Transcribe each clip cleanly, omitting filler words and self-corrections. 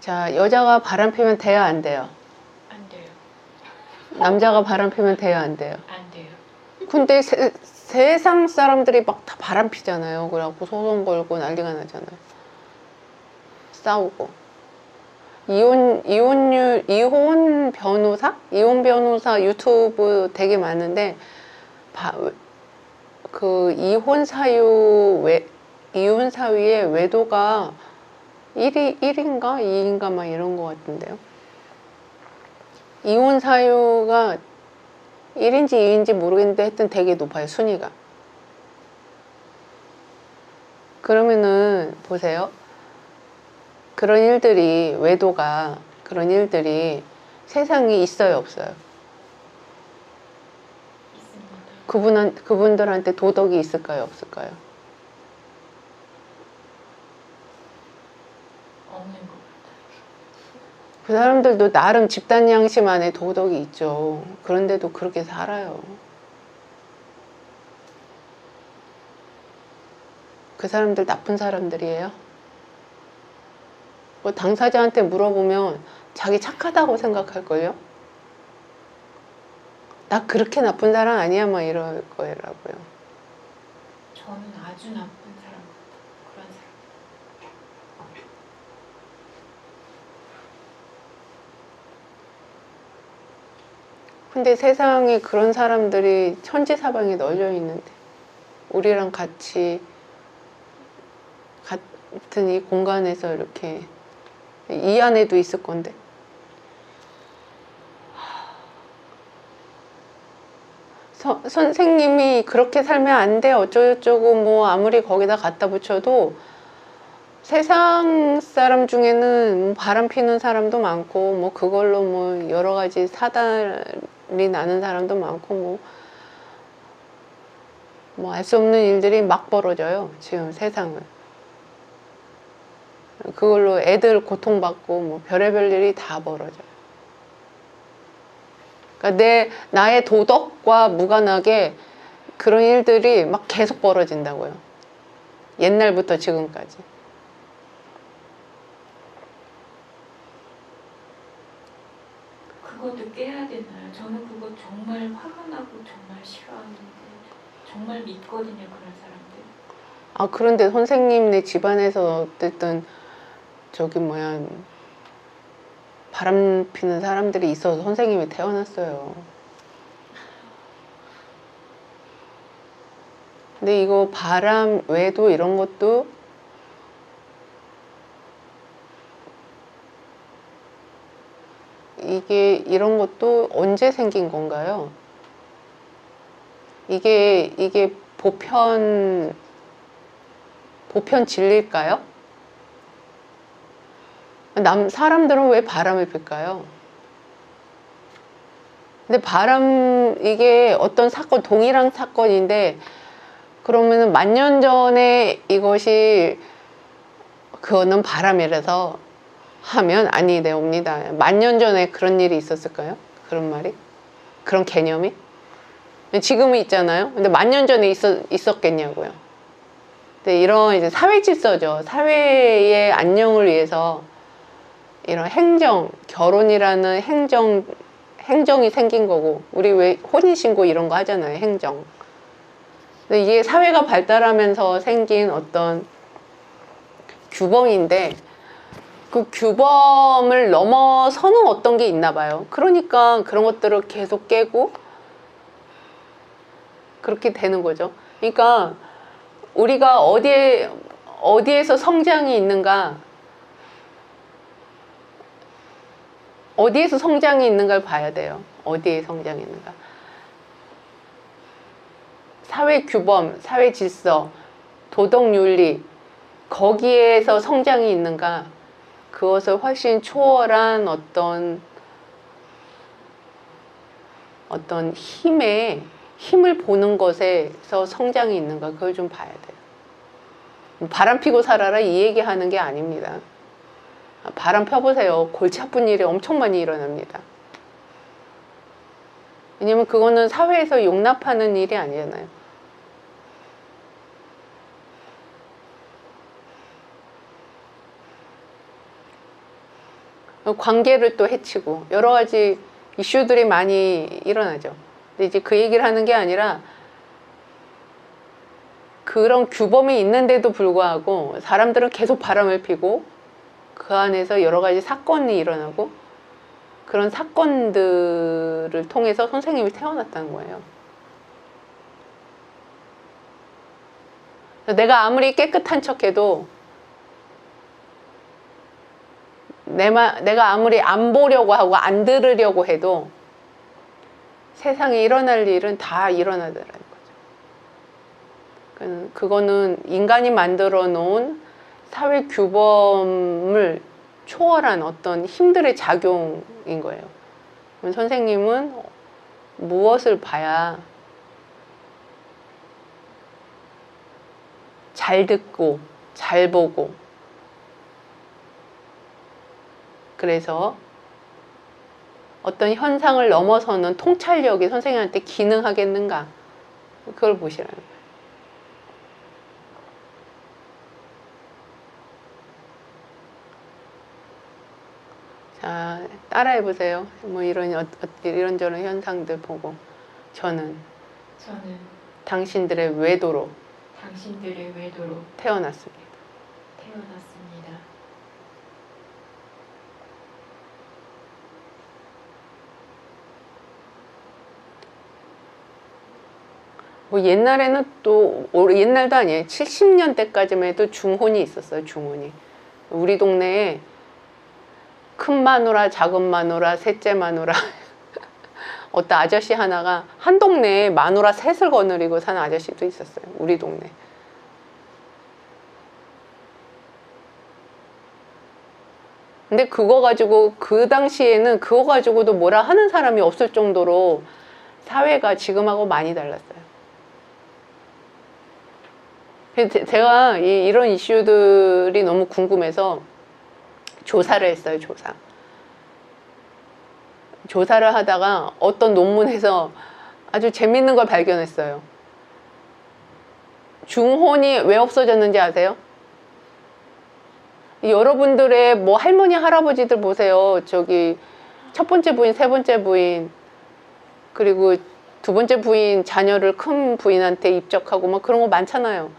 자, 여자가 바람 피면 돼요, 안 돼요? 안 돼요. 남자가 바람 피면 돼요, 안 돼요? 안 돼요. 근데 세상 사람들이 막 다 바람 피잖아요. 그래갖고 소송 걸고 난리가 나잖아요. 싸우고. 이혼 변호사 유튜브 되게 많은데, 그 이혼 사유의 외도가 1인가 2인가 막 이런 것 같은데요. 이혼 사유가 1인지 2인지 모르겠는데 하여튼 되게 높아요, 순위가. 그러면은 보세요. 그런 일들이 세상에 있어요, 없어요? 있습니다. 그분들한테 도덕이 있을까요, 없을까요? 없는 것 같아요. 그 사람들도 나름 집단 양심 안에 도덕이 있죠. 그런데도 그렇게 살아요. 그 사람들 나쁜 사람들이에요? 뭐 당사자한테 물어보면 자기 착하다고 생각할걸요? 나 그렇게 나쁜 사람 아니야, 막 이럴 거라고요. 저는 아주 나쁜 사람 같아요. 그런 사람. 근데 세상에 그런 사람들이 천지사방에 널려 있는데 우리랑 같이 같은 이 공간에서 이렇게 이 안에도 있을 건데 선생님이 그렇게 살면 안 돼 어쩌고저쩌고 뭐 아무리 거기다 갖다 붙여도 세상 사람 중에는 뭐 바람 피는 사람도 많고 뭐 그걸로 뭐 여러 가지 사달이 나는 사람도 많고 뭐 알 수 없는 일들이 막 벌어져요, 지금 세상은. 그걸로 애들 고통받고 뭐 별의별 일이 다 벌어져요. 그러니까 나의 도덕과 무관하게 그런 일들이 막 계속 벌어진다고요. 옛날부터 지금까지. 그것도 깨야 되나요? 저는 그거 정말 화가 나고 정말 싫어하는데 정말 믿거든요, 그런 사람들. 아, 그런데 선생님네 집안에서 어쨌든 바람 피는 사람들이 있어서 선생님이 태어났어요. 근데 이거 바람 외도 이런 것도 이런 것도 언제 생긴 건가요? 이게 보편 진리일까요? 사람들은 왜 바람을 필까요? 근데 이게 어떤 사건, 동일한 사건인데, 그러면은 10,000년 전에 그거는 바람이라서 하면 아니 되옵니다. 10,000년 전에 그런 일이 있었을까요? 그런 말이? 그런 개념이? 지금은 있잖아요? 근데 10,000년 전에 있었겠냐고요. 근데 이런 이제 사회 질서죠. 사회의 안녕을 위해서 이런 결혼이라는 행정이 생긴 거고, 우리 왜 혼인신고 이런 거 하잖아요, 행정. 근데 이게 사회가 발달하면서 생긴 어떤 규범인데, 그 규범을 넘어서는 어떤 게 있나 봐요. 그러니까 그런 것들을 계속 깨고, 그렇게 되는 거죠. 그러니까, 우리가 어디에서 성장이 있는가, 어디에서 성장이 있는가를 봐야 돼요. 어디에 성장이 있는가. 사회 규범, 사회 질서, 도덕 윤리, 거기에서 성장이 있는가, 그것을 훨씬 초월한 어떤 힘을 보는 것에서 성장이 있는가, 그걸 좀 봐야 돼요. 바람 피고 살아라 이 얘기 하는 게 아닙니다. 바람 펴보세요. 골치 아픈 일이 엄청 많이 일어납니다. 왜냐면 그거는 사회에서 용납하는 일이 아니잖아요. 관계를 또 해치고 여러 가지 이슈들이 많이 일어나죠. 근데 이제 그 얘기를 하는 게 아니라 그런 규범이 있는데도 불구하고 사람들은 계속 바람을 피고 그 안에서 여러 가지 사건이 일어나고 그런 사건들을 통해서 선생님이 태어났다는 거예요. 내가 아무리 깨끗한 척해도 내가 아무리 안 보려고 하고 안 들으려고 해도 세상에 일어날 일은 다 일어나더라는 거죠. 그거는 인간이 만들어 놓은 사회 규범을 초월한 어떤 힘들의 작용인 거예요. 선생님은 무엇을 봐야 잘 듣고 잘 보고 그래서 어떤 현상을 넘어서는 통찰력이 선생님한테 기능하겠는가 그걸 보시라는 거예요. 자, 따라해 보세요. 뭐 이런저런 현상들 보고 저는 당신들의 외도로 태어났습니다. 뭐 옛날에는 또 옛날도 아니에요. 70년대까지만 해도 중혼이 있었어요. 중혼이. 우리 동네에 큰 마누라, 작은 마누라, 셋째 마누라 어떤 아저씨 하나가 한 동네에 마누라 셋을 거느리고 사는 아저씨도 있었어요. 우리 동네. 근데 그거 가지고 그 당시에는 그거 가지고도 뭐라 하는 사람이 없을 정도로 사회가 지금하고 많이 달랐어요. 제가 이런 이슈들이 너무 궁금해서 조사를 했어요. 조사를 하다가 어떤 논문에서 아주 재밌는 걸 발견했어요. 중혼이 왜 없어졌는지 아세요? 여러분들의 뭐 할머니 할아버지들 보세요. 저기 첫 번째 부인, 세 번째 부인, 그리고 두 번째 부인 자녀를 큰 부인한테 입적하고 막 그런 거 많잖아요.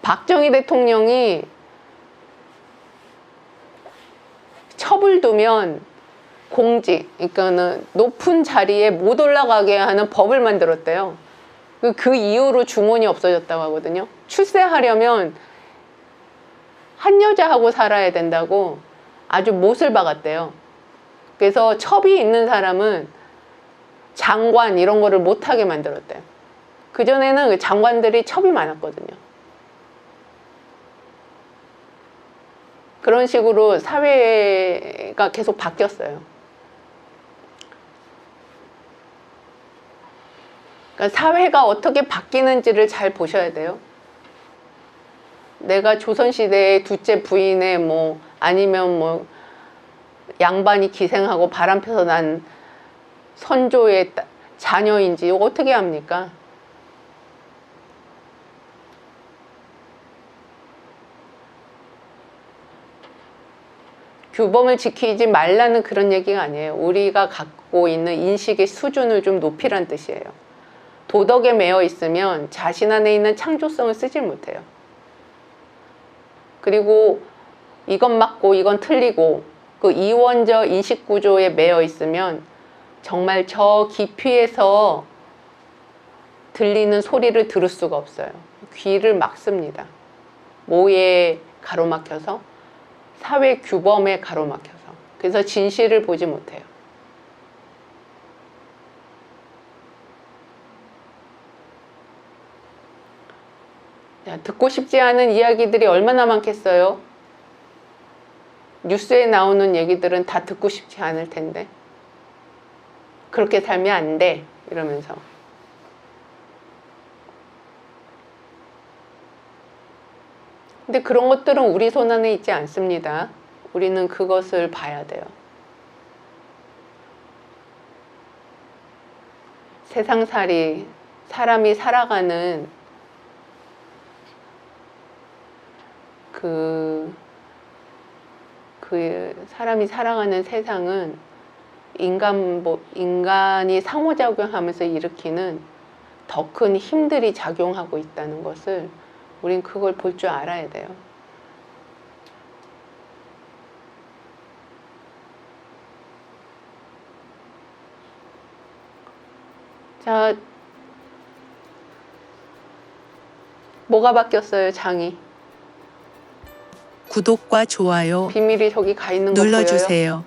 박정희 대통령이 첩을 두면 공직, 그러니까는 높은 자리에 못 올라가게 하는 법을 만들었대요. 그 이후로 중혼이 없어졌다고 하거든요. 출세하려면 한 여자하고 살아야 된다고 아주 못을 박았대요. 그래서 첩이 있는 사람은 장관 이런 거를 못하게 만들었대요. 그전에는 장관들이 첩이 많았거든요. 그런 식으로 사회가 계속 바뀌었어요. 그러니까 사회가 어떻게 바뀌는지를 잘 보셔야 돼요. 내가 조선시대의 둘째 부인의 뭐 아니면 뭐 양반이 기생하고 바람 펴서 난 선조의 자녀인지 어떻게 합니까? 규범을 지키지 말라는 그런 얘기가 아니에요. 우리가 갖고 있는 인식의 수준을 좀 높이란 뜻이에요. 도덕에 매여 있으면 자신 안에 있는 창조성을 쓰질 못해요. 그리고 이건 맞고 이건 틀리고 그 이원적 인식 구조에 매여 있으면 정말 저 깊이에서 들리는 소리를 들을 수가 없어요. 귀를 막습니다. 뭐에 가로막혀서? 사회 규범에 가로막혀서. 그래서 진실을 보지 못해요. 자, 듣고 싶지 않은 이야기들이 얼마나 많겠어요? 뉴스에 나오는 얘기들은 다 듣고 싶지 않을 텐데. 그렇게 살면 안 돼. 이러면서. 근데 그런 것들은 우리 손 안에 있지 않습니다. 우리는 그것을 봐야 돼요. 세상살이, 사람이 살아가는 그 그 사람이 살아가는 세상은 인간이 상호작용하면서 일으키는 더 큰 힘들이 작용하고 있다는 것을 우린 그걸 볼 줄 알아야 돼요. 자, 뭐가 바뀌었어요, 장이? 구독과 좋아요 비밀이 저기 가 있는 거 보여요? 눌러주세요.